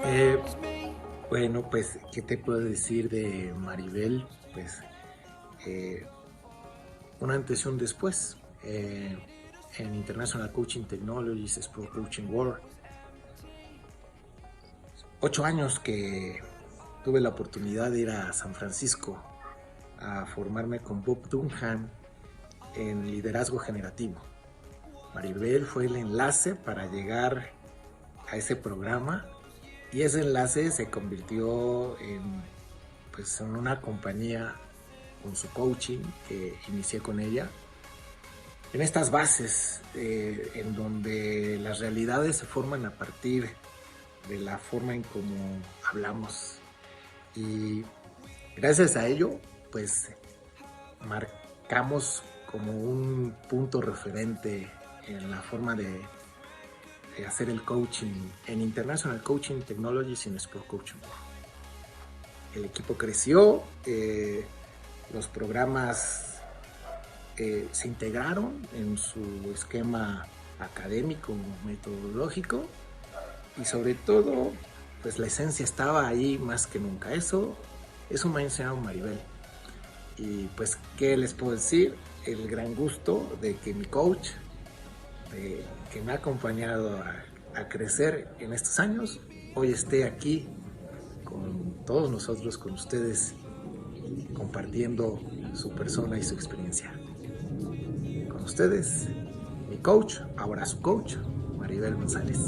Eh, bueno, pues, ¿qué te puedo decir de Maribel? Pues, eh, un antes y un después. En International Coaching Technologies, Pro Coaching World, 8 años que tuve la oportunidad de ir a San Francisco a formarme con Bob Dunham en liderazgo generativo. Maribel fue el enlace para llegar a ese programa y ese enlace se convirtió en una compañía con su coaching que inicié con ella, en estas bases en donde las realidades se forman a partir de la forma en cómo hablamos. Y gracias a ello, pues marcamos como un punto referente en la forma de hacer el coaching en International Coaching Technologies y en Pro Coaching. El equipo creció, los programas se integraron en su esquema académico, metodológico, y sobre todo, pues la esencia estaba ahí más que nunca. Eso me ha enseñado Maribel. Y pues, ¿qué les puedo decir? El gran gusto de que mi coach, que me ha acompañado a crecer en estos años, hoy esté aquí con todos nosotros, con ustedes, compartiendo su persona y su experiencia. Con ustedes, mi coach, ahora su coach, Maribel González.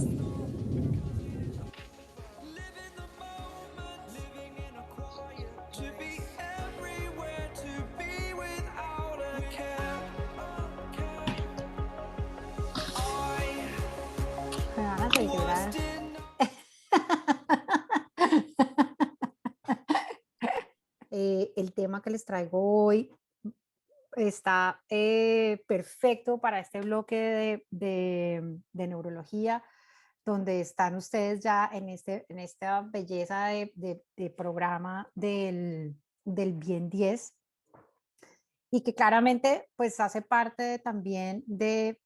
Me van a hacer llorar. El tema que les traigo hoy está perfecto para este bloque de neurología, donde están ustedes ya en esta belleza de programa del Bien 10 y que claramente pues hace parte también de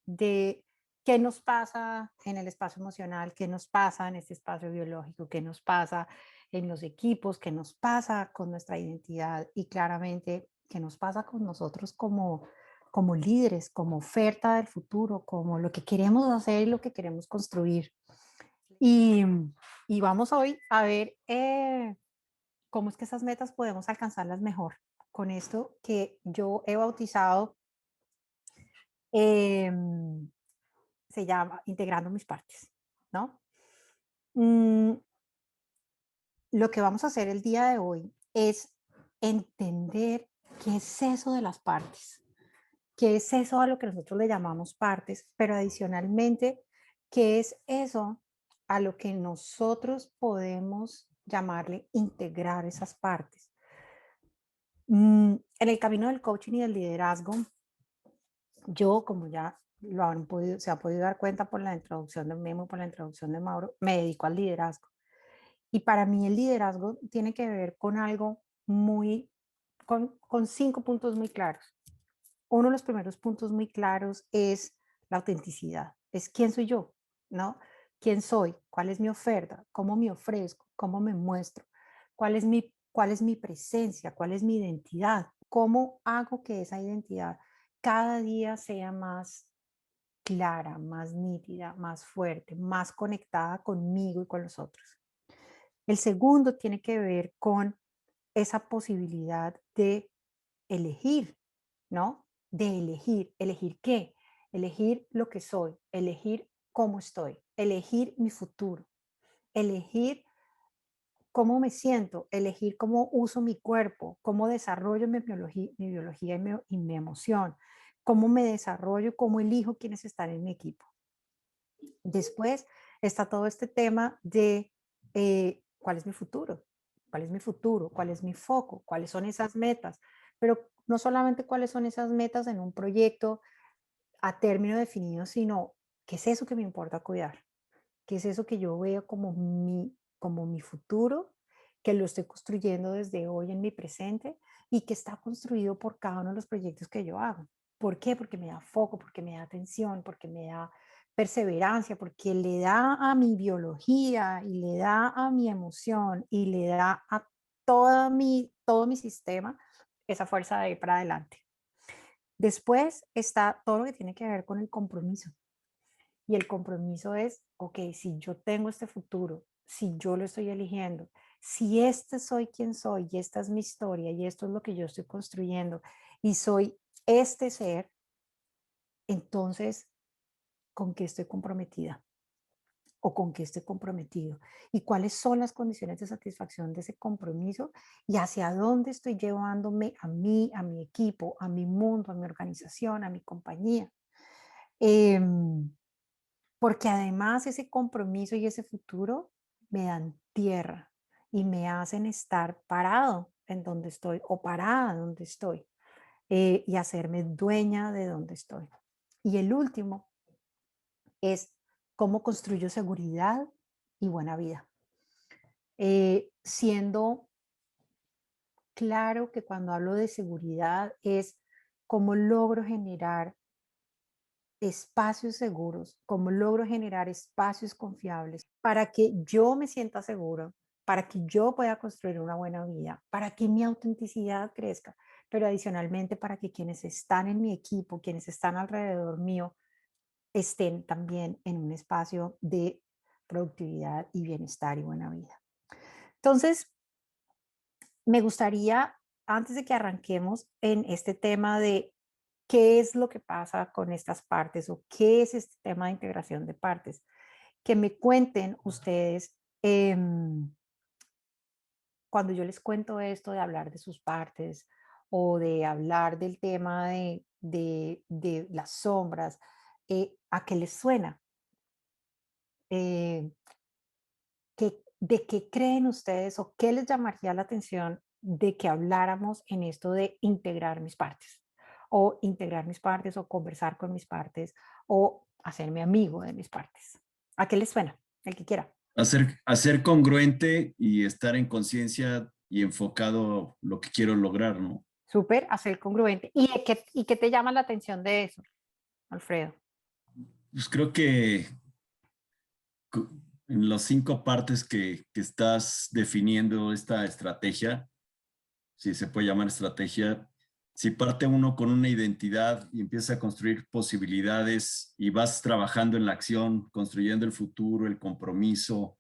qué nos pasa en el espacio emocional, qué nos pasa en este espacio biológico, qué nos pasa en los equipos, qué nos pasa con nuestra identidad y claramente qué nos pasa con nosotros como líderes, como oferta del futuro, como lo que queremos hacer y lo que queremos construir. Y, y vamos hoy a ver cómo es que esas metas podemos alcanzarlas mejor con esto que yo he bautizado, em, se llama integrando mis partes, ¿no? Mm, lo que vamos a hacer el día de hoy es entender qué es eso de las partes, qué es eso a lo que nosotros le llamamos partes, pero adicionalmente, qué es eso a lo que nosotros podemos llamarle integrar esas partes. En el camino del coaching y del liderazgo, yo, como ya se ha podido dar cuenta por la introducción de Memo, por la introducción de Mauro, me dedico al liderazgo. Y para mí el liderazgo tiene que ver con algo con 5 puntos muy claros. Uno de los primeros puntos muy claros es la autenticidad, es quién soy yo, ¿no? ¿Quién soy? ¿Cuál es mi oferta? ¿Cómo me ofrezco? ¿Cómo me muestro? ¿Cuál es mi presencia? ¿Cuál es mi identidad? ¿Cómo hago que esa identidad cada día sea más clara, más nítida, más fuerte, más conectada conmigo y con los otros? El segundo tiene que ver con esa posibilidad de elegir, ¿no? De elegir. ¿Elegir qué? Elegir lo que soy, elegir cómo estoy, elegir mi futuro, elegir cómo me siento, elegir cómo uso mi cuerpo, cómo desarrollo mi biología y mi emoción, cómo me desarrollo, cómo elijo quiénes están en mi equipo. Después está todo este tema de cuál es mi futuro, cuál es mi futuro, cuál es mi foco, cuáles son esas metas, pero no solamente cuáles son esas metas en un proyecto a término definido, sino qué es eso que me importa cuidar, qué es eso que yo veo como mi futuro, que lo estoy construyendo desde hoy en mi presente y que está construido por cada uno de los proyectos que yo hago. ¿Por qué? Porque me da foco, porque me da atención, porque me da perseverancia, porque le da a mi biología y le da a mi emoción y le da a todo mi sistema esa fuerza de ir para adelante. Después está todo lo que tiene que ver con el compromiso. Y el compromiso es, ok, si yo tengo este futuro, si yo lo estoy eligiendo, si este soy quien soy y esta es mi historia y esto es lo que yo estoy construyendo y soy este ser, entonces, ¿con qué estoy comprometida? ¿O con qué estoy comprometido? ¿Y cuáles son las condiciones de satisfacción de ese compromiso? ¿Y hacia dónde estoy llevándome a mí, a mi equipo, a mi mundo, a mi organización, a mi compañía? Em, Porque además ese compromiso y ese futuro me dan tierra y me hacen estar parado en donde estoy o parada donde estoy, y hacerme dueña de donde estoy. Y el último es cómo construyo seguridad y buena vida. Siendo claro que cuando hablo de seguridad es cómo logro generar espacios seguros, cómo logro generar espacios confiables para que yo me sienta seguro, para que yo pueda construir una buena vida, para que mi autenticidad crezca, pero adicionalmente para que quienes están en mi equipo, quienes están alrededor mío, estén también en un espacio de productividad y bienestar y buena vida. Entonces, me gustaría, antes de que arranquemos en este tema de qué es lo que pasa con estas partes o qué es este tema de integración de partes, que me cuenten ustedes, cuando yo les cuento esto de hablar de sus partes o de hablar del tema de las sombras, ¿a qué les suena? Eh, ¿De qué creen ustedes o qué les llamaría la atención de que habláramos en esto de integrar mis partes? O integrar mis partes o conversar con mis partes o hacerme amigo de mis partes. ¿A qué les suena? El que quiera. Hacer congruente y estar en conciencia y enfocado lo que quiero lograr, ¿no? Súper, hacer congruente. ¿Y qué te llama la atención de eso, Alfredo? Pues creo que en las 5 partes que estás definiendo esta estrategia, si se puede llamar estrategia, si parte uno con una identidad y empieza a construir posibilidades y vas trabajando en la acción, construyendo el futuro, el compromiso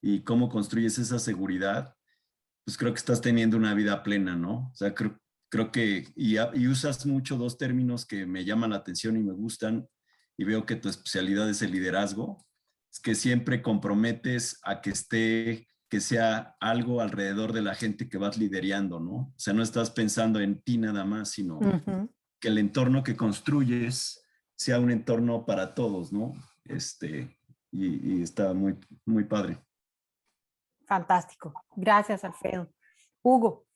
y cómo construyes esa seguridad, pues creo que estás teniendo una vida plena, ¿no? O sea, creo que, y usas mucho 2 términos que me llaman la atención y me gustan, y veo que tu especialidad es el liderazgo, es que siempre comprometes a que sea algo alrededor de la gente que vas liderando, ¿no? O sea, no estás pensando en ti nada más, sino que el entorno que construyes sea un entorno para todos, ¿no? Y está muy, muy padre. Fantástico. Gracias, Alfredo. Hugo.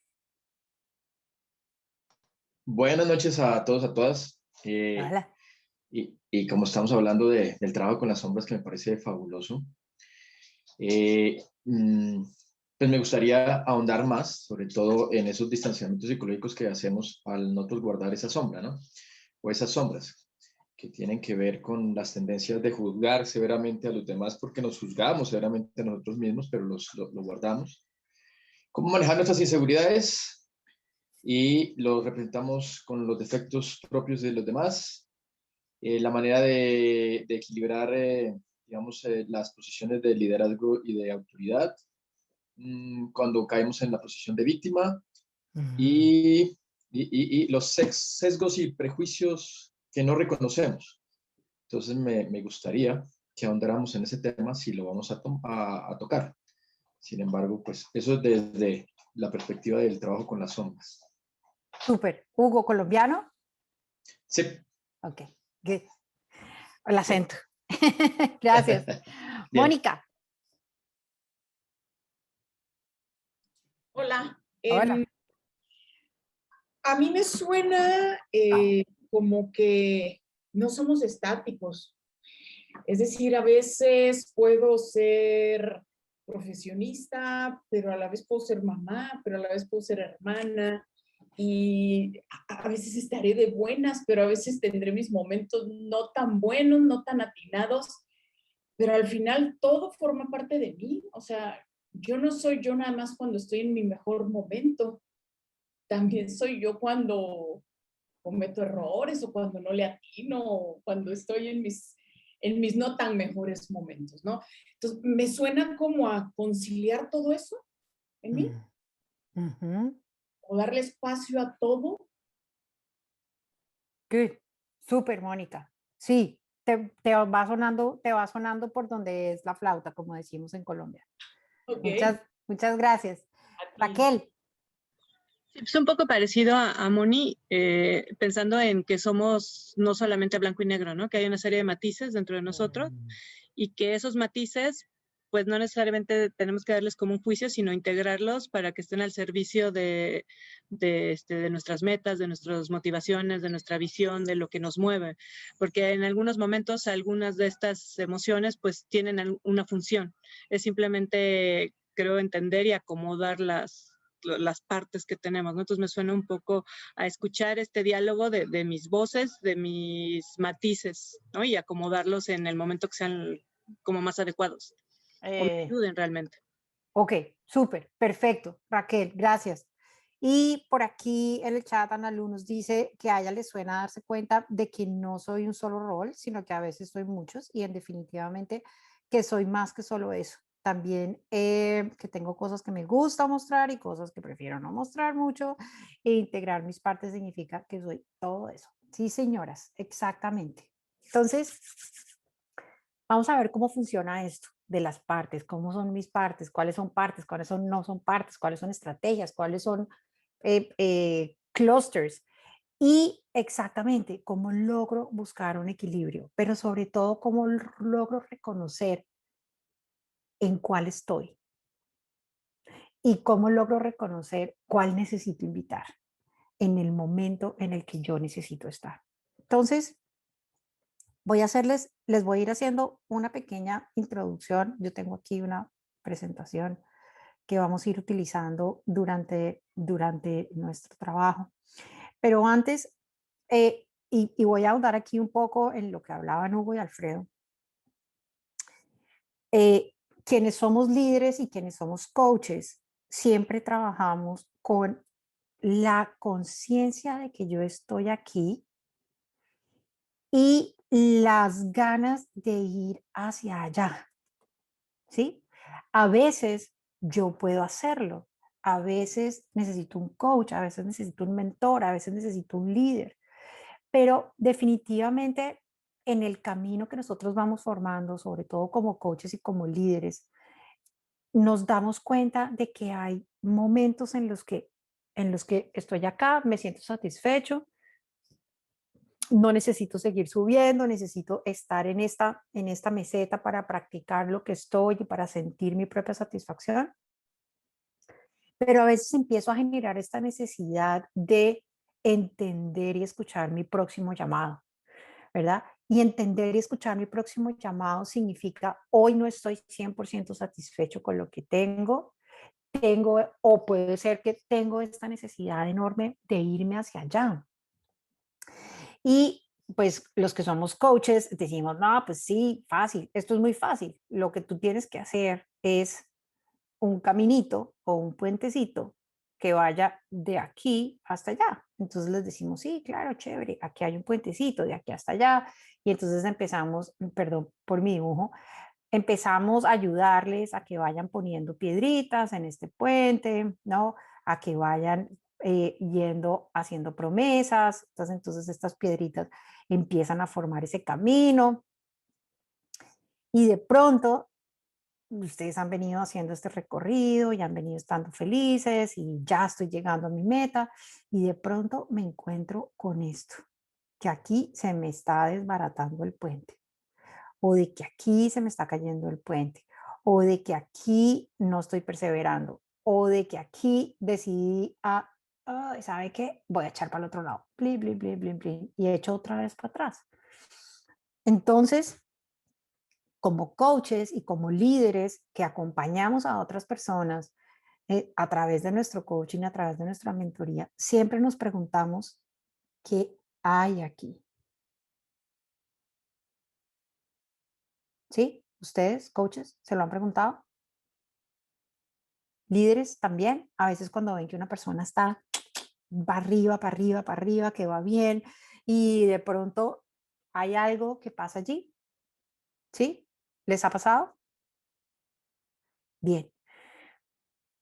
Buenas noches a todos, a todas. Hola. Y como estamos hablando del trabajo con las sombras, que me parece fabuloso, eh, mm, pues me gustaría ahondar más, sobre todo en esos distanciamientos psicológicos que hacemos al nosotros guardar esa sombra, ¿no? O esas sombras que tienen que ver con las tendencias de juzgar severamente a los demás porque nos juzgamos severamente a nosotros mismos, pero lo guardamos. ¿Cómo manejar nuestras inseguridades? Y los representamos con los defectos propios de los demás, la manera de equilibrar, digamos, las posiciones de liderazgo y de autoridad, cuando caemos en la posición de víctima, y los sesgos y prejuicios que no reconocemos. Entonces me gustaría que ahondáramos en ese tema si lo vamos a tocar. Sin embargo, pues eso es desde la perspectiva del trabajo con las sombras. Súper. Hugo, colombiano. Sí. Ok, good. El acento. Gracias. Mónica. Hola. Hola. A mí me suena como que no somos estáticos. Es decir, a veces puedo ser profesionista, pero a la vez puedo ser mamá, pero a la vez puedo ser hermana. y a veces estaré de buenas, pero a veces tendré mis momentos no tan buenos, no tan atinados, pero al final todo forma parte de mí. O sea, yo no soy yo nada más cuando estoy en mi mejor momento, también soy yo cuando cometo errores o cuando no le atino o cuando estoy en mis no tan mejores momentos, ¿no? Entonces, me suena como a conciliar todo eso en mí, o darle espacio a todo. Good. Súper, Mónica. Sí, te va sonando por donde es la flauta, como decimos en Colombia. Ok, Muchas gracias. a ti. Raquel. Es un poco parecido a Moni, pensando en que somos no solamente blanco y negro, ¿no? Que hay una serie de matices dentro de nosotros y que esos matices, pues no necesariamente tenemos que darles como un juicio, sino integrarlos para que estén al servicio de nuestras metas, de nuestras motivaciones, de nuestra visión, de lo que nos mueve. Porque en algunos momentos algunas de estas emociones pues tienen una función. Es simplemente, creo, entender y acomodar las partes que tenemos, ¿no? Entonces me suena un poco a escuchar este diálogo de mis voces, de mis matices, ¿no? Y acomodarlos en el momento que sean como más adecuados, o me ayuden realmente. Ok, súper, perfecto. Raquel, gracias. Y por aquí en el chat Ana Lu nos dice que a ella le suena darse cuenta de que no soy un solo rol, sino que a veces soy muchos y en definitivamente que soy más que solo eso. También que tengo cosas que me gusta mostrar y cosas que prefiero no mostrar mucho. E integrar mis partes significa que soy todo eso. Sí, señoras, exactamente. Entonces, vamos a ver cómo funciona esto de las partes, cómo son mis partes, cuáles son partes, cuáles son, no son partes, cuáles son estrategias, cuáles son clusters y exactamente cómo logro buscar un equilibrio, pero sobre todo cómo logro reconocer en cuál estoy y cómo logro reconocer cuál necesito invitar en el momento en el que yo necesito estar. Entonces, les voy a ir haciendo una pequeña introducción. Yo tengo aquí una presentación que vamos a ir utilizando durante nuestro trabajo. Pero antes, y voy a ahondar aquí un poco en lo que hablaban Hugo y Alfredo, quienes somos líderes y quienes somos coaches, siempre trabajamos con la conciencia de que yo estoy aquí y las ganas de ir hacia allá, ¿sí? A veces yo puedo hacerlo, a veces necesito un coach, a veces necesito un mentor, a veces necesito un líder, pero definitivamente en el camino que nosotros vamos formando, sobre todo como coaches y como líderes, nos damos cuenta de que hay momentos en los que estoy acá, me siento satisfecho, no necesito seguir subiendo, necesito estar en esta meseta para practicar lo que estoy y para sentir mi propia satisfacción. Pero a veces empiezo a generar esta necesidad de entender y escuchar mi próximo llamado, ¿verdad? Y entender y escuchar mi próximo llamado significa hoy no estoy 100% satisfecho con lo que tengo, o puede ser que tengo esta necesidad enorme de irme hacia allá. Y pues los que somos coaches decimos, no, pues sí, fácil, esto es muy fácil. Lo que tú tienes que hacer es un caminito o un puentecito que vaya de aquí hasta allá. Entonces les decimos, sí, claro, chévere, aquí hay un puentecito de aquí hasta allá. Y entonces empezamos, perdón por mi dibujo, empezamos a ayudarles a que vayan poniendo piedritas en este puente, ¿no? A que vayan yendo haciendo promesas. Entonces estas piedritas empiezan a formar ese camino y de pronto ustedes han venido haciendo este recorrido y han venido estando felices y ya estoy llegando a mi meta y de pronto me encuentro con esto, que aquí se me está desbaratando el puente o de que aquí se me está cayendo el puente o de que aquí no estoy perseverando o de que aquí decidí ¿sabe qué? Voy a echar para el otro lado, blin, blin, blin, blin, blin, y echo otra vez para atrás. Entonces, como coaches y como líderes que acompañamos a otras personas, a través de nuestro coaching, a través de nuestra mentoría, siempre nos preguntamos qué hay aquí. ¿Sí? ¿Ustedes, coaches, se lo han preguntado? Líderes también, a veces cuando ven que una persona está para arriba, para arriba, para arriba, que va bien, y de pronto hay algo que pasa allí. ¿Sí? ¿Les ha pasado? Bien.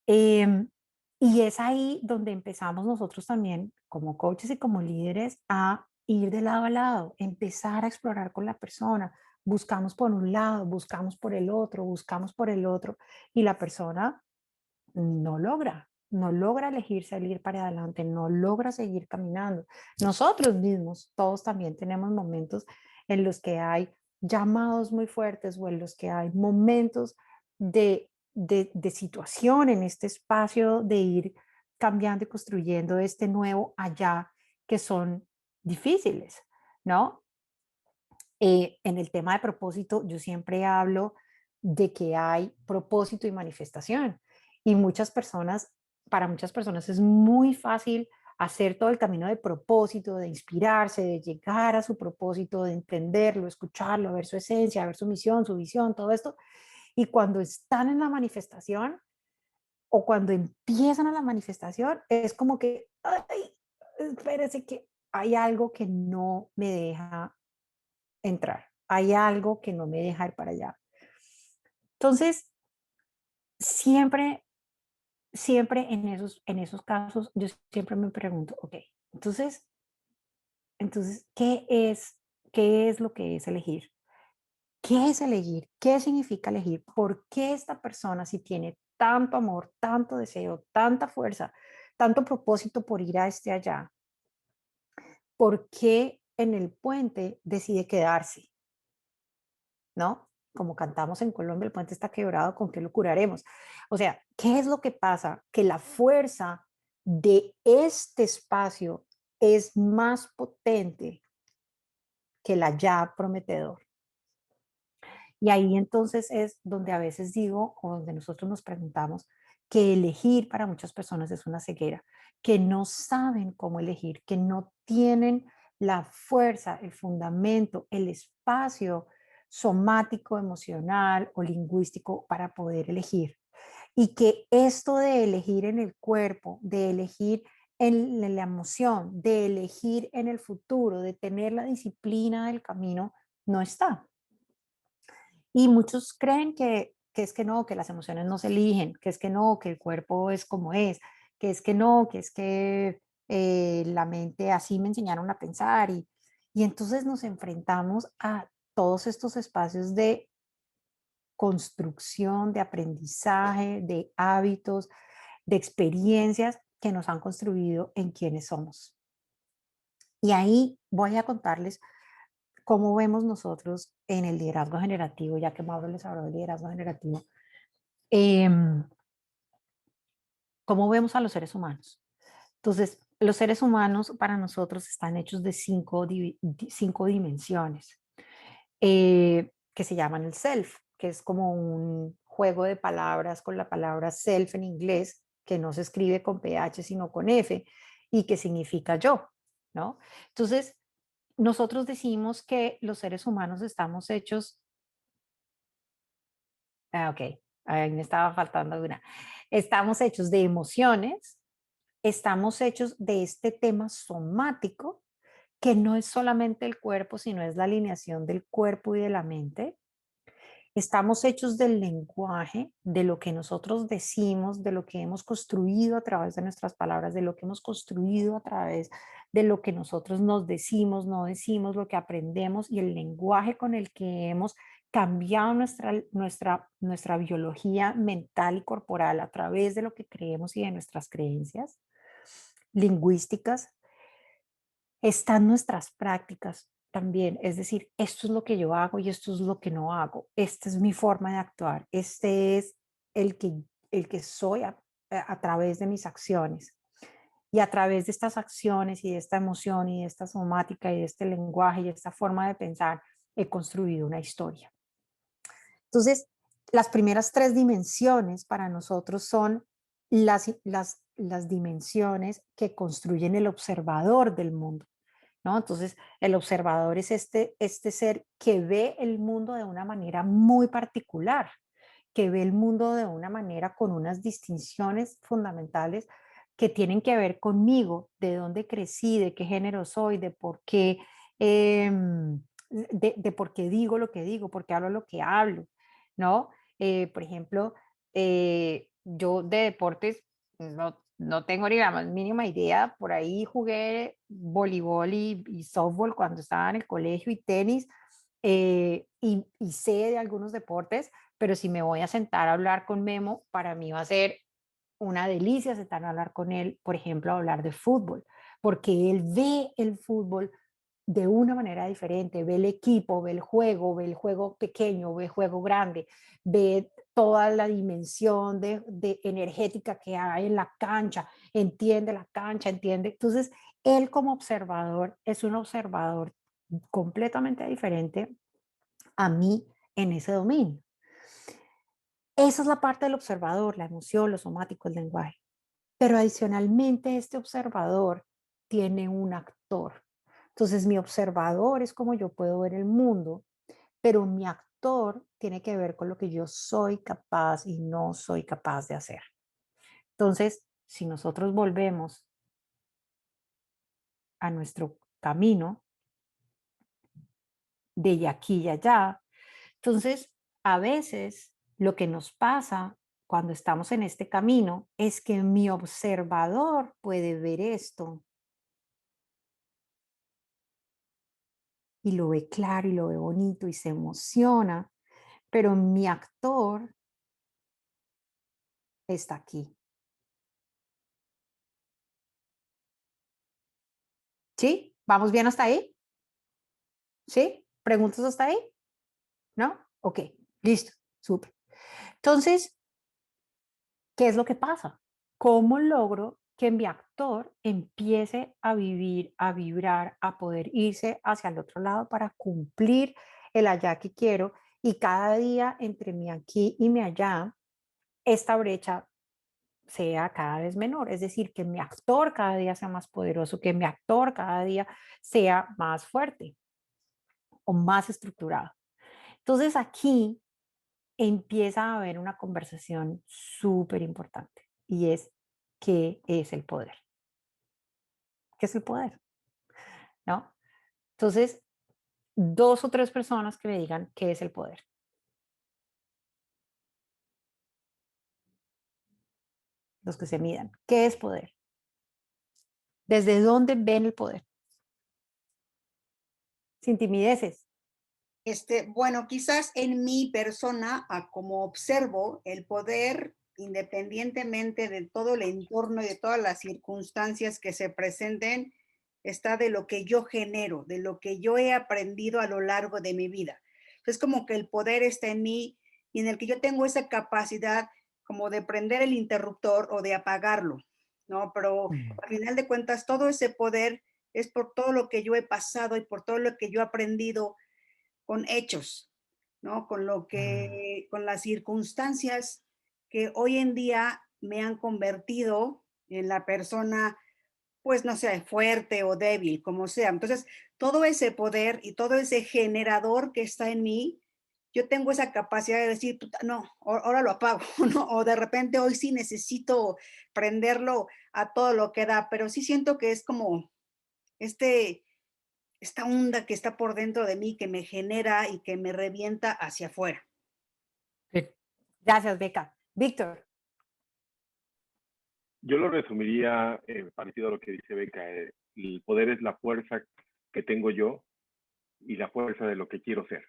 Y es ahí donde empezamos nosotros también, como coaches y como líderes, a ir de lado a lado, empezar a explorar con la persona. Buscamos por un lado, buscamos por el otro, buscamos por el otro, y la persona no logra elegir salir para adelante, no logra seguir caminando. Nosotros mismos, todos también tenemos momentos en los que hay llamados muy fuertes o en los que hay momentos de situación en este espacio de ir cambiando y construyendo este nuevo allá que son difíciles, ¿no? En el tema de propósito, yo siempre hablo de que hay propósito y manifestación. Y para muchas personas es muy fácil hacer todo el camino de propósito, de inspirarse, de llegar a su propósito, de entenderlo, escucharlo, ver su esencia, ver su misión, su visión, todo esto. Y cuando están en la manifestación o cuando empiezan a la manifestación, es como que, ay, espérese que hay algo que no me deja entrar. Hay algo que no me deja ir para allá. Entonces, siempre en esos casos, yo siempre me pregunto, ok, entonces, ¿qué es lo que es elegir? ¿Qué es elegir? ¿Qué significa elegir? ¿Por qué esta persona, si tiene tanto amor, tanto deseo, tanta fuerza, tanto propósito por ir a este allá, por qué en el puente decide quedarse? ¿No? Como cantamos en Colombia, el puente está quebrado, ¿con qué lo curaremos? O sea, ¿qué es lo que pasa? Que la fuerza de este espacio es más potente que la ya prometedor. Y ahí entonces es donde a veces digo, o donde nosotros nos preguntamos, que elegir para muchas personas es una ceguera, que no saben cómo elegir, que no tienen la fuerza, el fundamento, el espacio somático, emocional o lingüístico para poder elegir. Y que esto de elegir en el cuerpo, de elegir en la emoción, de elegir en el futuro, de tener la disciplina del camino, no está. Y muchos creen que es que no, que las emociones no se eligen, que es que no, que el cuerpo es como es, que es que no, que es que la mente así me enseñaron a pensar. Y entonces nos enfrentamos a todos estos espacios de construcción, de aprendizaje, de hábitos, de experiencias que nos han construido en quienes somos. Y ahí voy a contarles cómo vemos nosotros en el liderazgo generativo, ya que Mauro les habló del liderazgo generativo, cómo vemos a los seres humanos. Entonces, los seres humanos para nosotros están hechos de cinco dimensiones, que se llaman el self, que es como un juego de palabras con la palabra self en inglés, que no se escribe con PH sino con F, y que significa yo, ¿no? Entonces, nosotros decimos que los seres humanos estamos hechos, ok, ahí me estaba faltando una, estamos hechos de emociones, estamos hechos de este tema somático, que no es solamente el cuerpo, sino es la alineación del cuerpo y de la mente. Estamos hechos del lenguaje, de lo que nosotros decimos, de lo que hemos construido a través de nuestras palabras, de lo que hemos construido a través de lo que nosotros nos decimos, no decimos, lo que aprendemos y el lenguaje con el que hemos cambiado nuestra biología mental y corporal a través de lo que creemos y de nuestras creencias lingüísticas. Están nuestras prácticas también, es decir, esto es lo que yo hago y esto es lo que no hago, esta es mi forma de actuar, este es el que soy a través de mis acciones. Y a través de estas acciones y de esta emoción y de esta somática y de este lenguaje y de esta forma de pensar, he construido una historia. Entonces, las primeras tres dimensiones para nosotros son las dimensiones que construyen el observador del mundo, ¿no? Entonces, el observador es este ser que ve el mundo de una manera muy particular, que ve el mundo de una manera con unas distinciones fundamentales que tienen que ver conmigo, de dónde crecí, de qué género soy, de por qué, de por qué digo lo que digo, por qué hablo lo que hablo, ¿no? Por ejemplo, yo de deportes no tengo ni la más mínima idea. Por ahí jugué voleibol y softball cuando estaba en el colegio y tenis, y sé de algunos deportes, pero si me voy a sentar a hablar con Memo, para mí va a ser una delicia sentarme a hablar con él, por ejemplo, a hablar de fútbol, porque él ve el fútbol de una manera diferente, ve el equipo, ve el juego pequeño, ve el juego grande, ve toda la dimensión de energética que hay en la cancha, entiende la cancha, entiende. Entonces, él como observador es un observador completamente diferente a mí en ese dominio. Esa es la parte del observador, la emoción, lo somático, el lenguaje. Pero adicionalmente este observador tiene un actor. Entonces mi observador es como yo puedo ver el mundo, pero mi actor tiene que ver con lo que yo soy capaz y no soy capaz de hacer. Entonces, si nosotros volvemos a nuestro camino de aquí y allá, entonces a veces lo que nos pasa cuando estamos en este camino es que mi observador puede ver esto y lo ve claro y lo ve bonito y se emociona, pero mi actor está aquí. ¿Sí? ¿Vamos bien hasta ahí? ¿Sí? ¿Preguntas hasta ahí? ¿No? Ok, listo, súper. Entonces, ¿qué es lo que pasa? ¿Cómo logro que mi actor empiece a vivir, a vibrar, a poder irse hacia el otro lado para cumplir el allá que quiero? Y cada día entre mi aquí y mi allá, esta brecha sea cada vez menor, es decir, que mi actor cada día sea más poderoso, que mi actor cada día sea más fuerte o más estructurado. Entonces aquí empieza a haber una conversación súper importante y es ¿qué es el poder? ¿Qué es el poder? ¿No? Entonces, 2 o 3 personas que me digan qué es el poder. Los que se midan. ¿Qué es poder? ¿Desde dónde ven el poder? Sin timideces. Bueno, quizás en mi persona, como observo el poder, independientemente de todo el entorno y de todas las circunstancias que se presenten, está de lo que yo genero, de lo que yo he aprendido a lo largo de mi vida. Es como que el poder está en mí y en el que yo tengo esa capacidad como de prender el interruptor o de apagarlo, ¿no? Pero al final de cuentas, todo ese poder es por todo lo que yo he pasado y por todo lo que yo he aprendido con hechos, ¿no? Con las circunstancias que hoy en día me han convertido en la persona, pues no sé, fuerte o débil, como sea. Entonces, todo ese poder y todo ese generador que está en mí, yo tengo esa capacidad de decir, no, ahora lo apago, ¿no? O de repente hoy sí necesito prenderlo a todo lo que da, pero sí siento que es como esta onda que está por dentro de mí, que me genera y que me revienta hacia afuera. Gracias, Beca. Víctor. Yo lo resumiría parecido a lo que dice Beca. El poder es la fuerza que tengo yo y la fuerza de lo que quiero ser.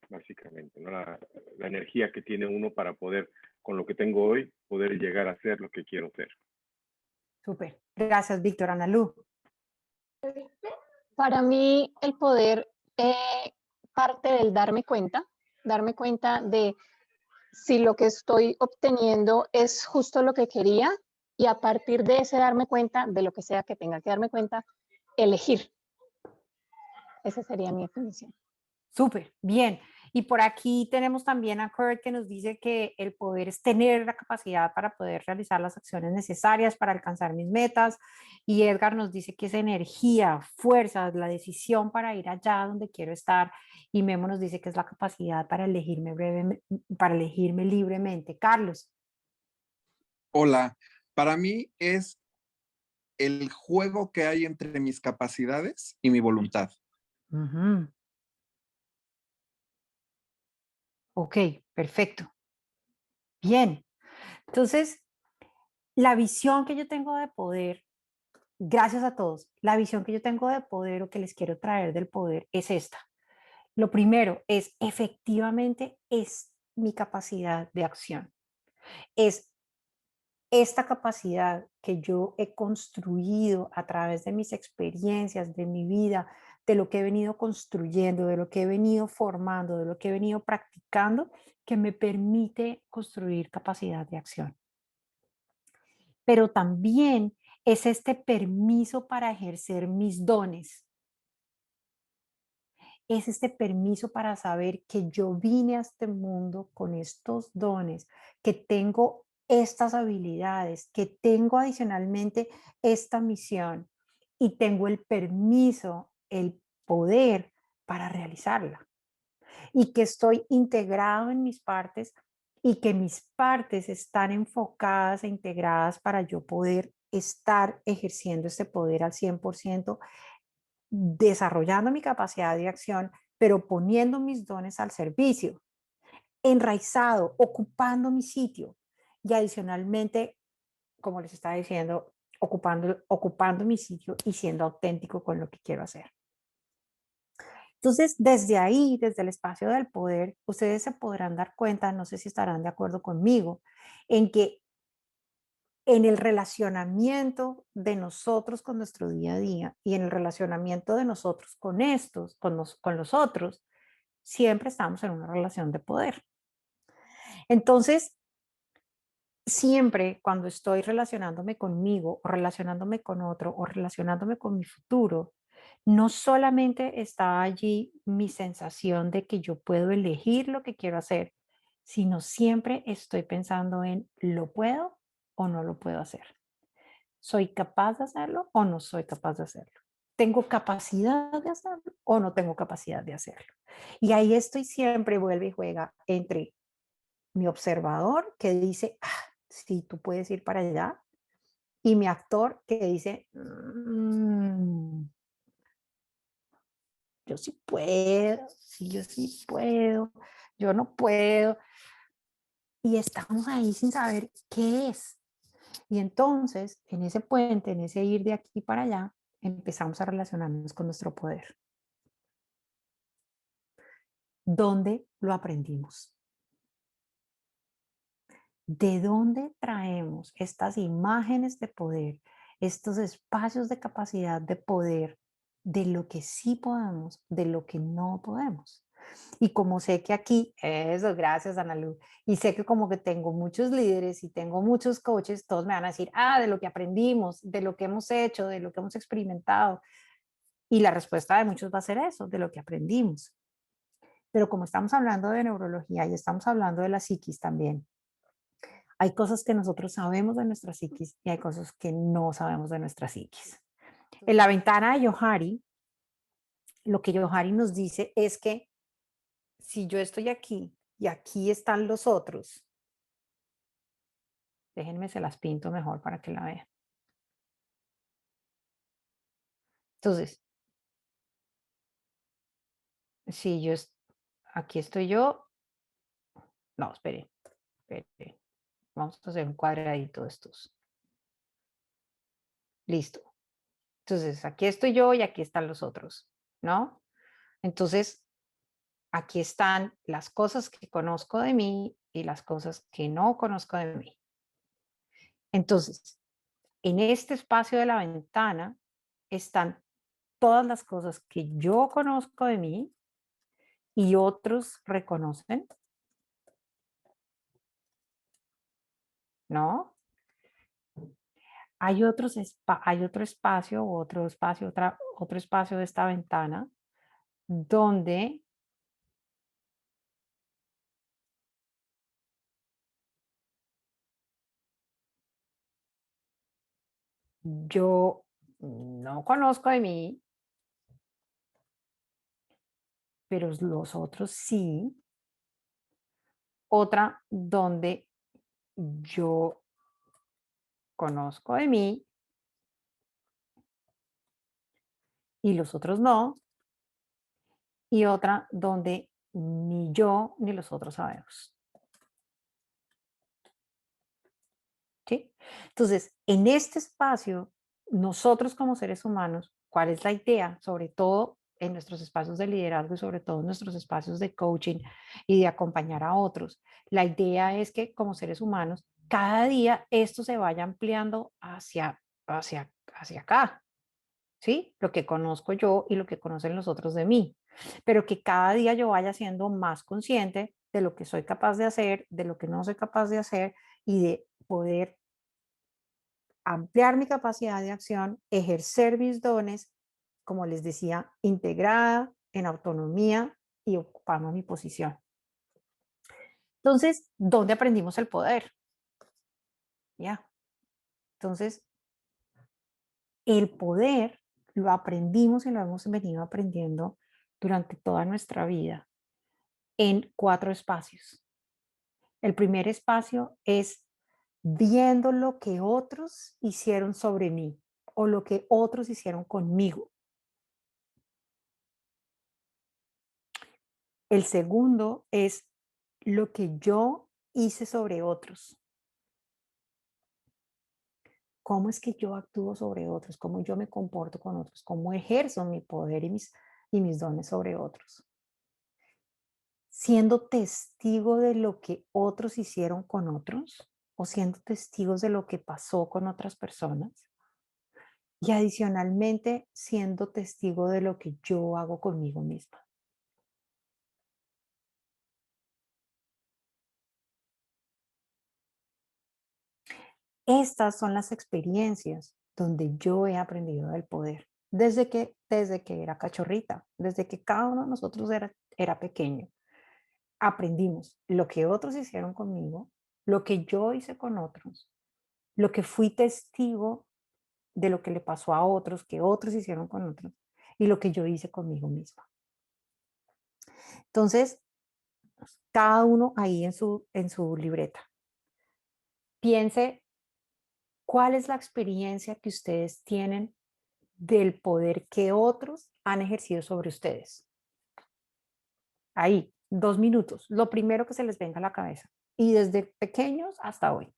Básicamente, ¿no? La energía que tiene uno para poder, con lo que tengo hoy, poder llegar a ser lo que quiero ser. Súper. Gracias, Víctor. Ana Lu. Para mí el poder parte del darme cuenta de si lo que estoy obteniendo es justo lo que quería y a partir de ese darme cuenta de lo que sea que tenga que darme cuenta, elegir. Esa sería mi definición. Súper, bien. Y por aquí tenemos también a Kurt que nos dice que el poder es tener la capacidad para poder realizar las acciones necesarias para alcanzar mis metas. Y Edgar nos dice que es energía, fuerza, la decisión para ir allá donde quiero estar. Y Memo nos dice que es la capacidad para para elegirme libremente. Carlos. Hola, para mí es el juego que hay entre mis capacidades y mi voluntad. Uh-huh. Ok, perfecto. Bien. Entonces, la visión que yo tengo de poder, gracias a todos, la visión que yo tengo de poder o que les quiero traer del poder es esta. Lo primero es efectivamente es mi capacidad de acción. Es esta capacidad que yo he construido a través de mis experiencias, de mi vida, de lo que he venido construyendo, de lo que he venido formando, de lo que he venido practicando, que me permite construir capacidad de acción. Pero también es este permiso para ejercer mis dones. Es este permiso para saber que yo vine a este mundo con estos dones, que tengo estas habilidades, que tengo adicionalmente esta misión y tengo el permiso, el poder para realizarla. Y que estoy integrado en mis partes y que mis partes están enfocadas e integradas para yo poder estar ejerciendo este poder al 100%, desarrollando mi capacidad de acción, pero poniendo mis dones al servicio, enraizado, ocupando mi sitio y adicionalmente, como les estaba diciendo, ocupando mi sitio y siendo auténtico con lo que quiero hacer. Entonces, desde ahí, desde el espacio del poder, ustedes se podrán dar cuenta, no sé si estarán de acuerdo conmigo, en que en el relacionamiento de nosotros con nuestro día a día y en el relacionamiento de nosotros con con los otros, siempre estamos en una relación de poder. Entonces, siempre cuando estoy relacionándome conmigo o relacionándome con otro o relacionándome con mi futuro, no solamente está allí mi sensación de que yo puedo elegir lo que quiero hacer, sino siempre estoy pensando en ¿lo puedo o no lo puedo hacer? ¿Soy capaz de hacerlo o no soy capaz de hacerlo? ¿Tengo capacidad de hacerlo o no tengo capacidad de hacerlo? Y ahí estoy siempre, vuelve y juega entre mi observador que dice, sí, tú puedes ir para allá, y mi actor que dice, yo sí puedo, sí, yo sí puedo, yo no puedo. Y estamos ahí sin saber qué es. Y entonces, en ese puente, en ese ir de aquí para allá, empezamos a relacionarnos con nuestro poder. ¿Dónde lo aprendimos? ¿De dónde traemos estas imágenes de poder, estos espacios de capacidad de poder, de lo que sí podemos, de lo que no podemos? Y como sé que aquí, eso, gracias Ana Lu, y sé que como que tengo muchos líderes y tengo muchos coaches, todos me van a decir, de lo que aprendimos, de lo que hemos hecho, de lo que hemos experimentado. Y la respuesta de muchos va a ser eso, de lo que aprendimos. Pero como estamos hablando de neurología y estamos hablando de la psiquis también, hay cosas que nosotros sabemos de nuestra psiquis y hay cosas que no sabemos de nuestra psiquis. En la ventana de Johari, lo que Johari nos dice es que si yo estoy aquí y aquí están los otros, déjenme se las pinto mejor para que la vean. Entonces, si yo, aquí estoy yo, no, espere, vamos a hacer un cuadradito de estos. Listo. Entonces, aquí estoy yo y aquí están los otros, ¿no? Entonces, aquí están las cosas que conozco de mí y las cosas que no conozco de mí. Entonces, en este espacio de la ventana están todas las cosas que yo conozco de mí y otros reconocen, ¿no? Hay otro espacio, otro espacio de esta ventana donde yo no conozco de mí, pero los otros sí. Otra donde yo conozco de mí y los otros no. Y otra donde ni yo ni los otros sabemos. ¿Sí? Entonces, en este espacio, nosotros como seres humanos, ¿cuál es la idea? Sobre todo en nuestros espacios de liderazgo y sobre todo en nuestros espacios de coaching y de acompañar a otros. La idea es que como seres humanos, cada día esto se vaya ampliando hacia acá, ¿sí? Lo que conozco yo y lo que conocen los otros de mí, pero que cada día yo vaya siendo más consciente de lo que soy capaz de hacer, de lo que no soy capaz de hacer y de poder ampliar mi capacidad de acción, ejercer mis dones, como les decía, integrada en autonomía y ocupando mi posición. Entonces, ¿dónde aprendimos el poder? Ya. Entonces, el poder lo aprendimos y lo hemos venido aprendiendo durante toda nuestra vida en 4 espacios. El primer espacio es viendo lo que otros hicieron sobre mí o lo que otros hicieron conmigo. El segundo es lo que yo hice sobre otros. ¿Cómo es que yo actúo sobre otros? ¿Cómo yo me comporto con otros? ¿Cómo ejerzo mi poder y mis dones sobre otros? Siendo testigo de lo que otros hicieron con otros o siendo testigos de lo que pasó con otras personas. Y adicionalmente, siendo testigo de lo que yo hago conmigo misma. Estas son las experiencias donde yo he aprendido del poder. Desde que era cachorrita, desde que cada uno de nosotros era pequeño. Aprendimos lo que otros hicieron conmigo, lo que yo hice con otros, lo que fui testigo de lo que le pasó a otros, que otros hicieron con otros, y lo que yo hice conmigo misma. Entonces, cada uno ahí en su libreta. Piense cuál es la experiencia que ustedes tienen del poder que otros han ejercido sobre ustedes. Ahí, 2 minutos, lo primero que se les venga a la cabeza. Y desde pequeños hasta hoy.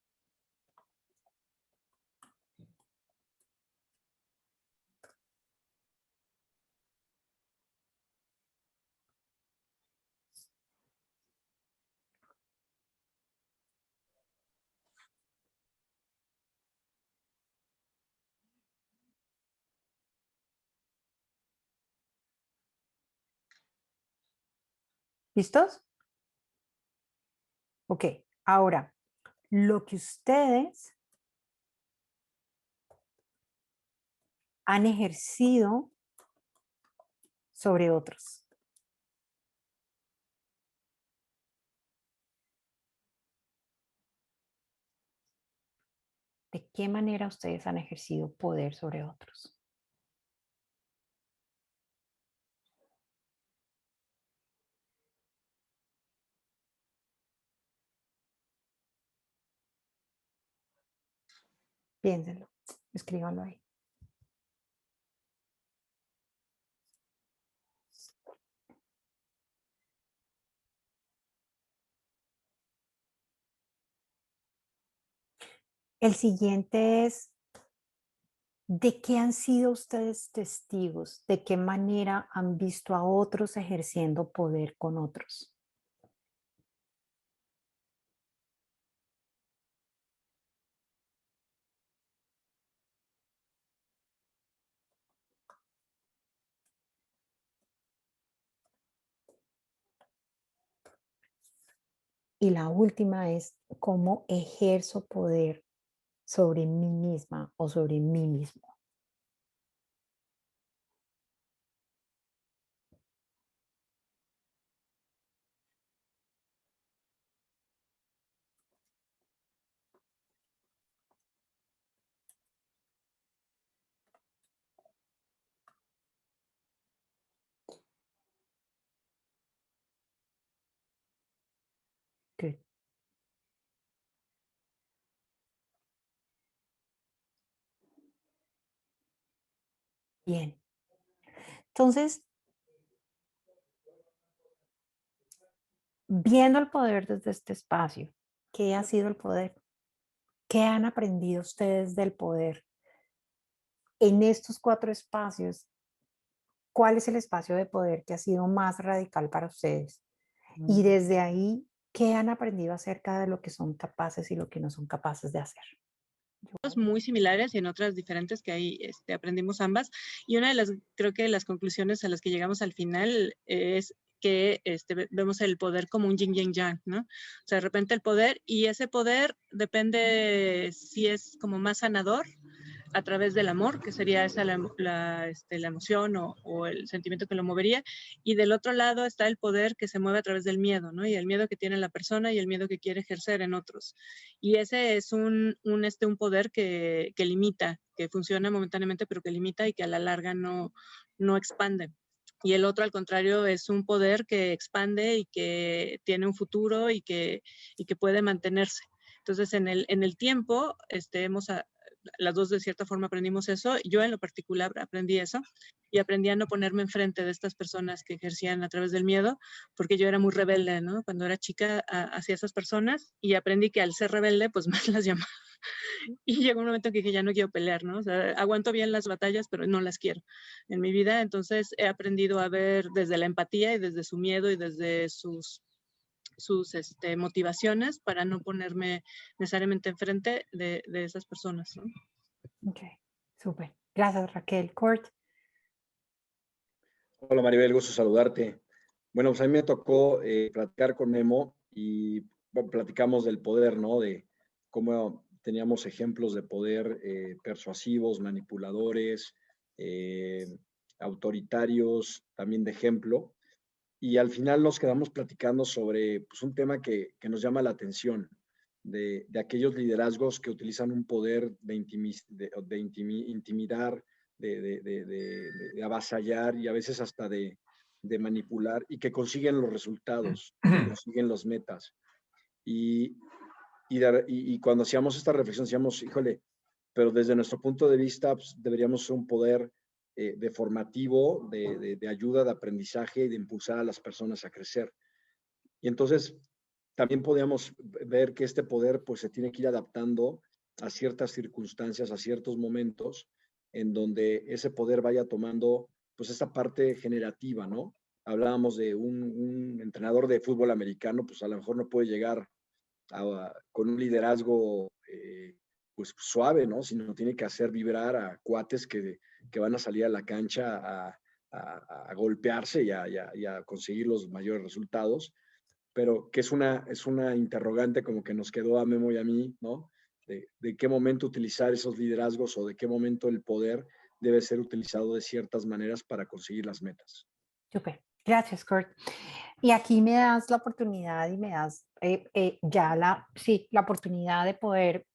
¿Listos? Ok, ahora, lo que ustedes han ejercido sobre otros. ¿De qué manera ustedes han ejercido poder sobre otros? Piénsenlo, escríbanlo ahí. El siguiente es, ¿de qué han sido ustedes testigos? ¿De qué manera han visto a otros ejerciendo poder con otros? Y la última es, ¿cómo ejerzo poder sobre mí misma o sobre mí mismo? Bien. Entonces, viendo el poder desde este espacio, ¿qué ha sido el poder? ¿Qué han aprendido ustedes del poder? En estos 4 espacios, ¿cuál es el espacio de poder que ha sido más radical para ustedes? Y desde ahí, ¿qué han aprendido acerca de lo que son capaces y lo que no son capaces de hacer? Muy similares y en otras diferentes que ahí aprendimos ambas. Y una de las, creo que las conclusiones a las que llegamos al final es que vemos el poder como un yin y yang, ¿no? O sea, de repente el poder, y ese poder depende si es como más sanador a través del amor, que sería esa la emoción o el sentimiento que lo movería, y del otro lado está el poder que se mueve a través del miedo, ¿no? Y el miedo que tiene la persona y el miedo que quiere ejercer en otros. Y ese es un poder que limita, que funciona momentáneamente, pero que limita y que a la larga no expande. Y el otro, al contrario, es un poder que expande y que tiene un futuro y que puede mantenerse. Entonces, en el tiempo, las dos de cierta forma aprendimos eso. Yo en lo particular aprendí eso y aprendí a no ponerme enfrente de estas personas que ejercían a través del miedo, porque yo era muy rebelde, ¿no? Cuando era chica hacia esas personas, y aprendí que al ser rebelde, pues más las llamaba. Y llegó un momento que dije, ya no quiero pelear, ¿no? O sea, aguanto bien las batallas, pero no las quiero en mi vida. Entonces he aprendido a ver desde la empatía y desde su miedo y desde sus motivaciones para no ponerme necesariamente enfrente de esas personas, ¿no? Ok, súper. Gracias, Raquel. Kurt. Hola Maribel, gusto saludarte. Bueno, pues a mí me tocó platicar con Memo y bueno, platicamos del poder, ¿no? De cómo teníamos ejemplos de poder persuasivos, manipuladores, autoritarios, también de ejemplo. Y al final nos quedamos platicando sobre pues, un tema que nos llama la atención, de aquellos liderazgos que utilizan un poder de intimidar, de avasallar y a veces hasta de manipular y que consiguen los resultados, que consiguen las metas. Y cuando hacíamos esta reflexión decíamos, híjole, pero desde nuestro punto de vista pues, deberíamos ser un poder de formativo, de ayuda, de aprendizaje y de impulsar a las personas a crecer. Y entonces también podíamos ver que este poder pues se tiene que ir adaptando a ciertas circunstancias, a ciertos momentos en donde ese poder vaya tomando pues esta parte generativa, ¿no? Hablábamos de un entrenador de fútbol americano, pues a lo mejor no puede llegar con un liderazgo pues suave, ¿no? Sino tiene que hacer vibrar a cuates que van a salir a la cancha a golpearse y a conseguir los mayores resultados, pero que es una interrogante como que nos quedó a Memo y a mí, ¿no? De qué momento utilizar esos liderazgos o de qué momento el poder debe ser utilizado de ciertas maneras para conseguir las metas. Súper. Gracias, Kurt. Y aquí me das la oportunidad y me das la oportunidad de poder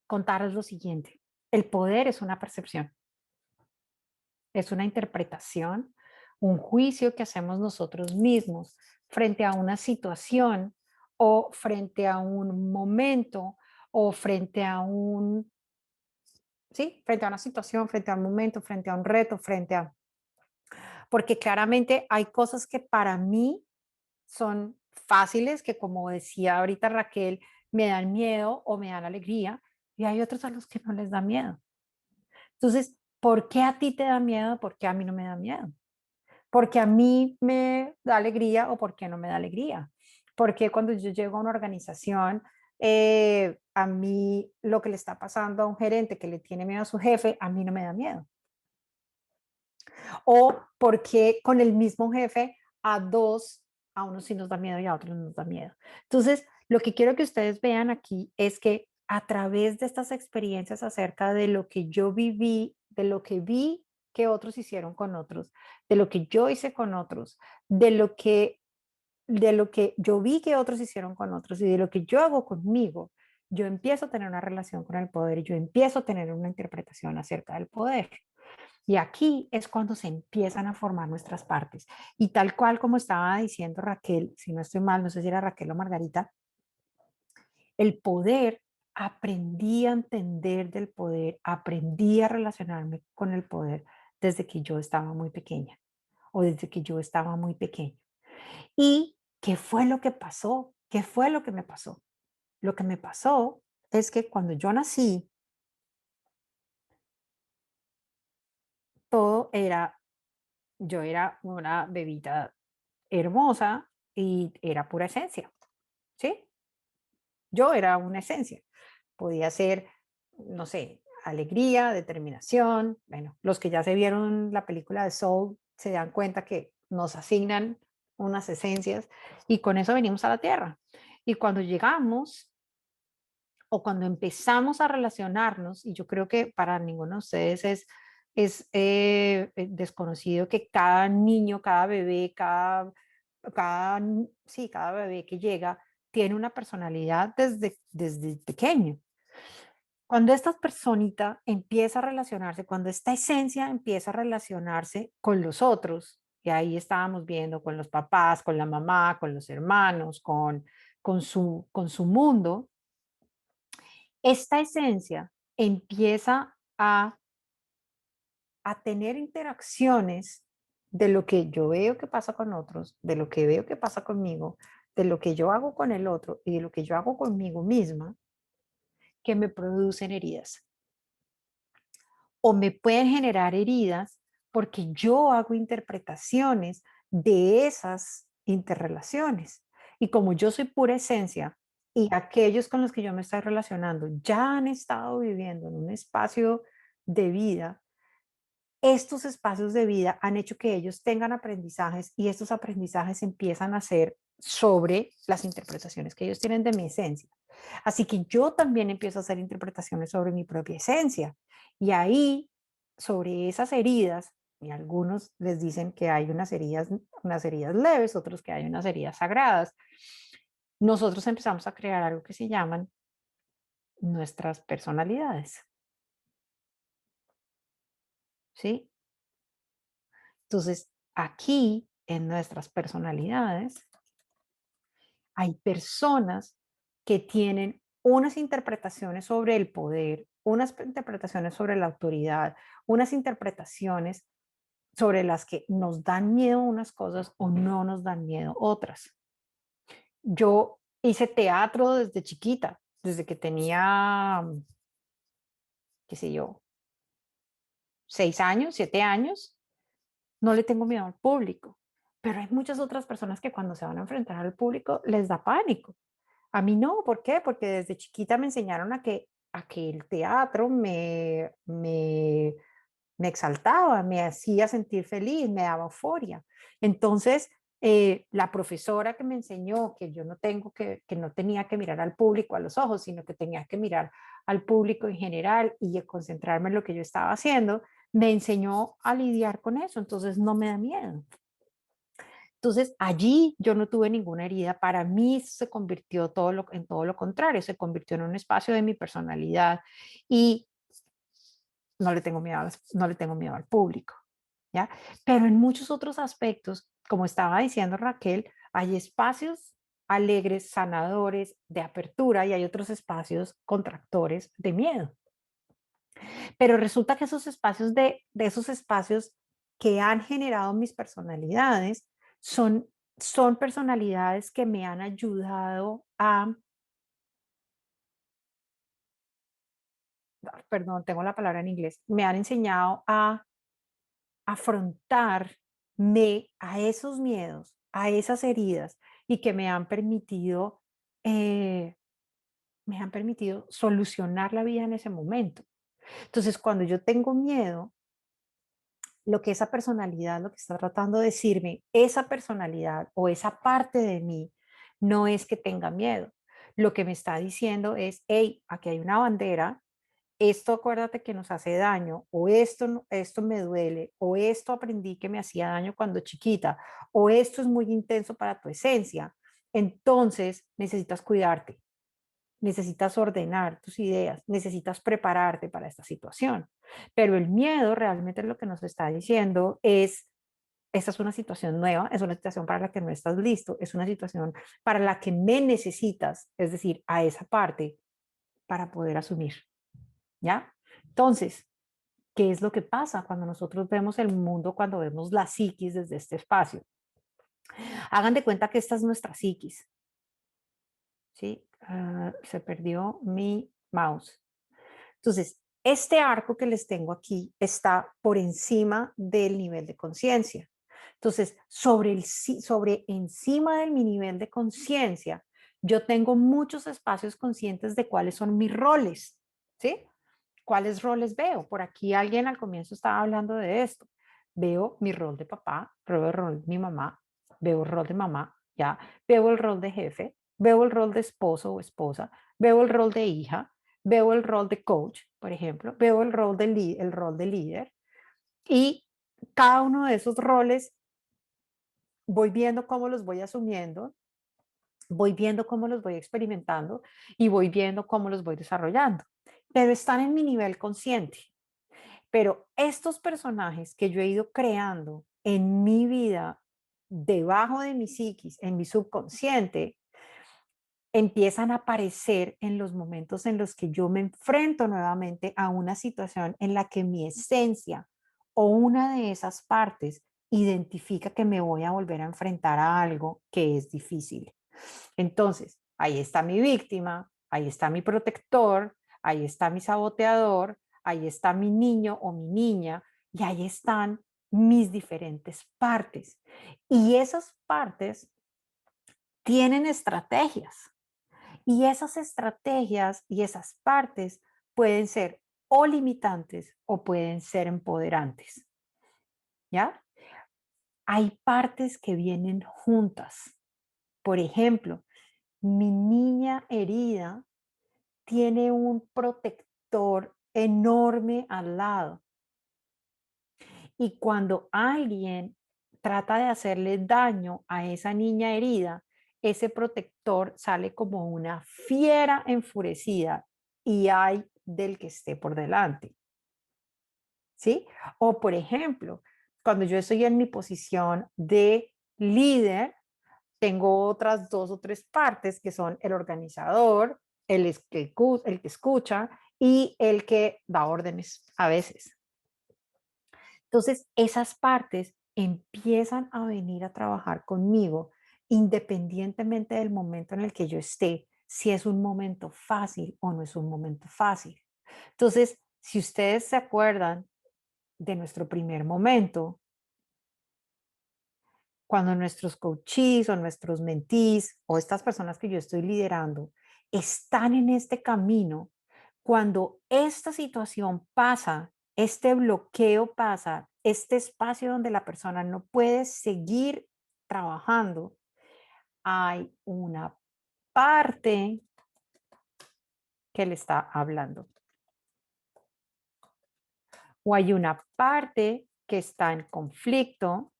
contaros lo siguiente. El poder es una percepción, es una interpretación, un juicio que hacemos nosotros mismos frente a una situación o frente a un momento o frente a frente a una situación, frente a un momento, frente a un reto, porque claramente hay cosas que para mí son fáciles, que como decía ahorita Raquel, me dan miedo o me dan alegría, y hay otros a los que no les da miedo. Entonces, ¿por qué a ti te da miedo? ¿Por qué a mí no me da miedo? ¿Por qué a mí me da alegría o por qué no me da alegría? Porque cuando yo llego a una organización, a mí lo que le está pasando a un gerente que le tiene miedo a su jefe, a mí no me da miedo. O porque con el mismo jefe a unos sí nos da miedo y a otros no nos da miedo. Entonces, lo que quiero que ustedes vean aquí es que a través de estas experiencias acerca de lo que yo viví, de lo que vi que otros hicieron con otros, de lo que yo hice con otros, de lo que yo vi que otros hicieron con otros y de lo que yo hago conmigo, yo empiezo a tener una relación con el poder y yo empiezo a tener una interpretación acerca del poder. Y aquí es cuando se empiezan a formar nuestras partes. Y tal cual como estaba diciendo Raquel, si no estoy mal, no sé si era Raquel o Margarita, el poder, aprendí a entender del poder, aprendí a relacionarme con el poder desde que yo estaba muy pequeña o desde que yo estaba muy pequeño. ¿Y qué fue lo que pasó? ¿Qué fue lo que me pasó? Lo que me pasó es que cuando yo nací, todo era, yo era una bebita hermosa y era pura esencia, ¿sí? Yo era una esencia. Podía ser, no sé, alegría, determinación. Bueno, los que ya se vieron la película de Soul se dan cuenta que nos asignan unas esencias y con eso venimos a la Tierra. Y cuando llegamos o cuando empezamos a relacionarnos, y yo creo que para ninguno de ustedes es desconocido que cada niño, cada bebé, cada bebé que llega tiene una personalidad desde pequeño. Cuando esta personita empieza a relacionarse, cuando esta esencia empieza a relacionarse con los otros, y ahí estábamos viendo con los papás, con la mamá, con los hermanos, con su mundo, esta esencia empieza a tener interacciones de lo que yo veo que pasa con otros, de lo que veo que pasa conmigo, de lo que yo hago con el otro y de lo que yo hago conmigo misma, que me producen heridas. O me pueden generar heridas porque yo hago interpretaciones de esas interrelaciones. Y como yo soy pura esencia y aquellos con los que yo me estoy relacionando ya han estado viviendo en un espacio de vida, estos espacios de vida han hecho que ellos tengan aprendizajes y estos aprendizajes empiezan a ser sobre las interpretaciones que ellos tienen de mi esencia. Así que yo también empiezo a hacer interpretaciones sobre mi propia esencia. Y ahí, sobre esas heridas, y algunos les dicen que hay unas heridas leves, otros que hay unas heridas sagradas, nosotros empezamos a crear algo que se llaman nuestras personalidades. ¿Sí? Entonces, aquí en nuestras personalidades hay personas que tienen unas interpretaciones sobre el poder, unas interpretaciones sobre la autoridad, unas interpretaciones sobre las que nos dan miedo unas cosas o no nos dan miedo otras. Yo hice teatro desde chiquita, desde que tenía, qué sé yo, 6 años, 7 años. No le tengo miedo al público, pero hay muchas otras personas que cuando se van a enfrentar al público les da pánico. A mí no, ¿por qué? Porque desde chiquita me enseñaron a que el teatro me exaltaba, me hacía sentir feliz, me daba euforia. Entonces, la profesora que me enseñó que yo que no tenía que mirar al público a los ojos, sino que tenía que mirar al público en general y concentrarme en lo que yo estaba haciendo, me enseñó a lidiar con eso, entonces no me da miedo. Entonces allí yo no tuve ninguna herida, para mí se convirtió en todo lo contrario, se convirtió en un espacio de mi personalidad y no le tengo miedo al público, ¿ya? Pero en muchos otros aspectos, como estaba diciendo Raquel, hay espacios alegres, sanadores, de apertura y hay otros espacios contractores de miedo. Pero resulta que esos espacios de esos espacios que han generado mis personalidades son personalidades que me han ayudado perdón, tengo la palabra en inglés, me han enseñado a afrontarme a esos miedos, a esas heridas y que me han permitido solucionar la vida en ese momento. Entonces, cuando yo tengo miedo, lo que esa personalidad, lo que está tratando de decirme, esa personalidad o esa parte de mí, no es que tenga miedo. Lo que me está diciendo es, hey, aquí hay una bandera, esto acuérdate que nos hace daño, o esto me duele, o esto aprendí que me hacía daño cuando chiquita, o esto es muy intenso para tu esencia. Entonces necesitas cuidarte, necesitas ordenar tus ideas, necesitas prepararte para esta situación. Pero el miedo realmente lo que nos está diciendo es, esta es una situación nueva, es una situación para la que no estás listo, es una situación para la que me necesitas, es decir, a esa parte para poder asumir. ¿Ya? Entonces, ¿qué es lo que pasa cuando nosotros vemos el mundo, cuando vemos la psiquis desde este espacio? Hagan de cuenta que esta es nuestra psiquis. ¿Sí? Se perdió mi mouse. Entonces, este arco que les tengo aquí está por encima del nivel de conciencia. Entonces, sobre encima de mi nivel de conciencia, yo tengo muchos espacios conscientes de cuáles son mis roles, ¿sí? ¿Cuáles roles veo? Por aquí alguien al comienzo estaba hablando de esto. Veo mi rol de papá, veo el rol de mi mamá, veo el rol de mamá, ya, veo el rol de jefe, veo el rol de esposo o esposa, veo el rol de hija, veo el rol de coach, por ejemplo, veo el rol de líder, y cada uno de esos roles voy viendo cómo los voy asumiendo, voy viendo cómo los voy experimentando y voy viendo cómo los voy desarrollando, pero están en mi nivel consciente. Pero estos personajes que yo he ido creando en mi vida, debajo de mi psiquis, en mi subconsciente, empiezan a aparecer en los momentos en los que yo me enfrento nuevamente a una situación en la que mi esencia o una de esas partes identifica que me voy a volver a enfrentar a algo que es difícil. Entonces, ahí está mi víctima, ahí está mi protector, ahí está mi saboteador, ahí está mi niño o mi niña, y ahí están mis diferentes partes. Y esas partes tienen estrategias. Y esas estrategias y esas partes pueden ser o limitantes o pueden ser empoderantes. ¿Ya? Hay partes que vienen juntas. Por ejemplo, mi niña herida tiene un protector enorme al lado. Y cuando alguien trata de hacerle daño a esa niña herida, ese protector sale como una fiera enfurecida y hay del que esté por delante. ¿Sí? O por ejemplo, cuando yo estoy en mi posición de líder, tengo otras 2 o 3 partes que son el organizador, el que escucha y el que da órdenes a veces. Entonces, esas partes empiezan a venir a trabajar conmigo independientemente del momento en el que yo esté, si es un momento fácil o no es un momento fácil. Entonces, si ustedes se acuerdan de nuestro primer momento, cuando nuestros coaches o nuestros mentees o estas personas que yo estoy liderando están en este camino, cuando esta situación pasa, este bloqueo pasa, este espacio donde la persona no puede seguir trabajando, hay una parte que le está hablando. O hay una parte que está en conflicto,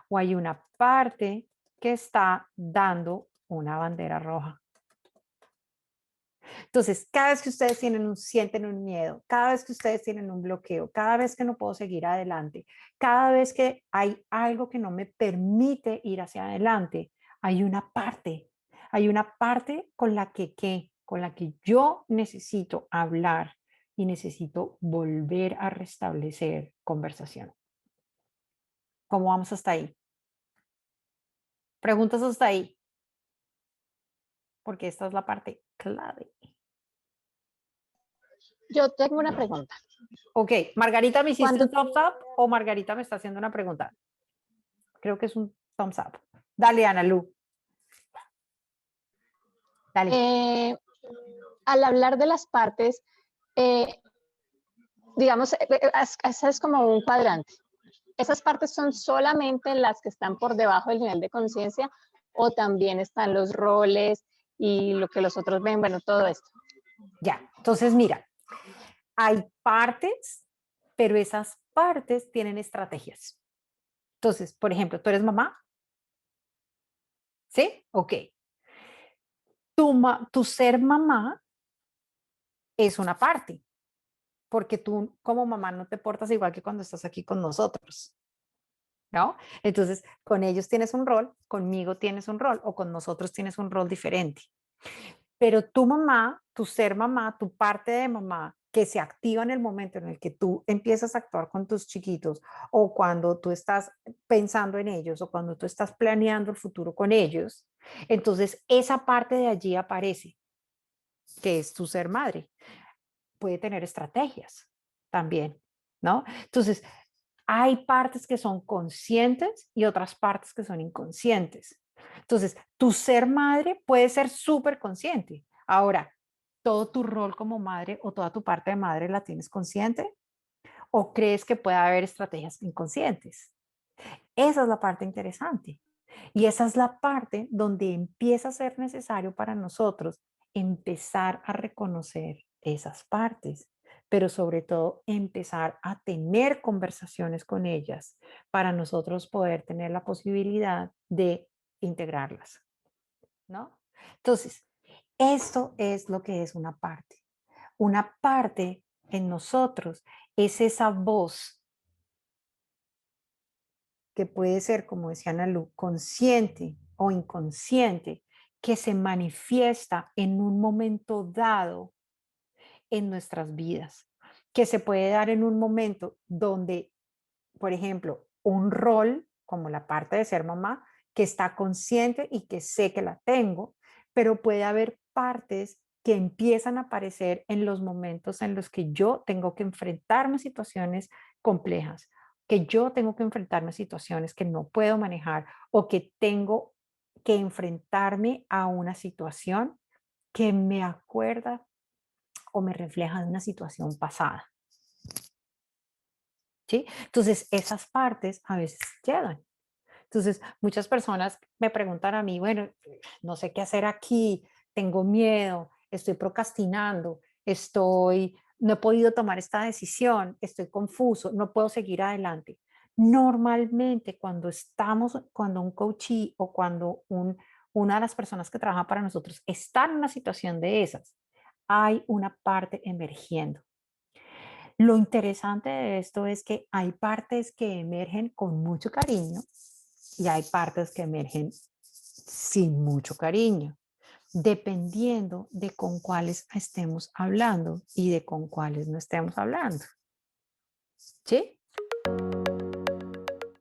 o hay una parte que está dando una bandera roja. Entonces, cada vez que ustedes sienten un miedo, cada vez que ustedes tienen un bloqueo, cada vez que no puedo seguir adelante, cada vez que hay algo que no me permite ir hacia adelante, hay una parte con la que yo necesito hablar y necesito volver a restablecer conversación. ¿Cómo vamos hasta ahí? Preguntas hasta ahí. Porque esta es la parte clave. Yo tengo una pregunta. Ok, Margarita, ¿me hiciste un thumbs up o Margarita me está haciendo una pregunta? Creo que es un thumbs up. Dale, Ana Lu. Dale. Al hablar de las partes, digamos, esa es como un cuadrante. ¿Esas partes son solamente las que están por debajo del nivel de conciencia o también están los roles y lo que los otros ven? Bueno, todo esto. Ya, entonces mira, hay partes, pero esas partes tienen estrategias. Entonces, por ejemplo, ¿tú eres mamá? ¿Sí? Ok. Tu ser mamá es una parte, porque tú como mamá no te portas igual que cuando estás aquí con nosotros, ¿no? Entonces, con ellos tienes un rol, conmigo tienes un rol, o con nosotros tienes un rol diferente. Pero tu mamá, tu ser mamá, tu parte de mamá, que se activa en el momento en el que tú empiezas a actuar con tus chiquitos, o cuando tú estás pensando en ellos, o cuando tú estás planeando el futuro con ellos, entonces esa parte de allí aparece, que es tu ser madre. Puede tener estrategias también, ¿no? Entonces, hay partes que son conscientes y otras partes que son inconscientes. Entonces, tu ser madre puede ser súper consciente. Ahora, ¿todo tu rol como madre o toda tu parte de madre la tienes consciente? ¿O crees que puede haber estrategias inconscientes? Esa es la parte interesante. Y esa es la parte donde empieza a ser necesario para nosotros empezar a reconocer esas partes, pero sobre todo empezar a tener conversaciones con ellas para nosotros poder tener la posibilidad de integrarlas, ¿no? Entonces, esto es lo que es una parte. Una parte en nosotros es esa voz que puede ser, como decía Ana Lu, consciente o inconsciente, que se manifiesta en un momento dado en nuestras vidas, que se puede dar en un momento donde, por ejemplo, un rol como la parte de ser mamá, que está consciente y que sé que la tengo, pero puede haber partes que empiezan a aparecer en los momentos en los que yo tengo que enfrentarme a situaciones complejas, que yo tengo que enfrentarme a situaciones que no puedo manejar o que tengo que enfrentarme a una situación que me acuerda o me refleja de una situación pasada. ¿Sí? Entonces, esas partes a veces llegan. Entonces, muchas personas me preguntan a mí, bueno, no sé qué hacer aquí, tengo miedo, estoy procrastinando, no he podido tomar esta decisión, estoy confuso, no puedo seguir adelante. Normalmente cuando un coachee o cuando una de las personas que trabaja para nosotros está en una situación de esas, hay una parte emergiendo. Lo interesante de esto es que hay partes que emergen con mucho cariño y hay partes que emergen sin mucho cariño, dependiendo de con cuáles estemos hablando y de con cuáles no estemos hablando. ¿Sí?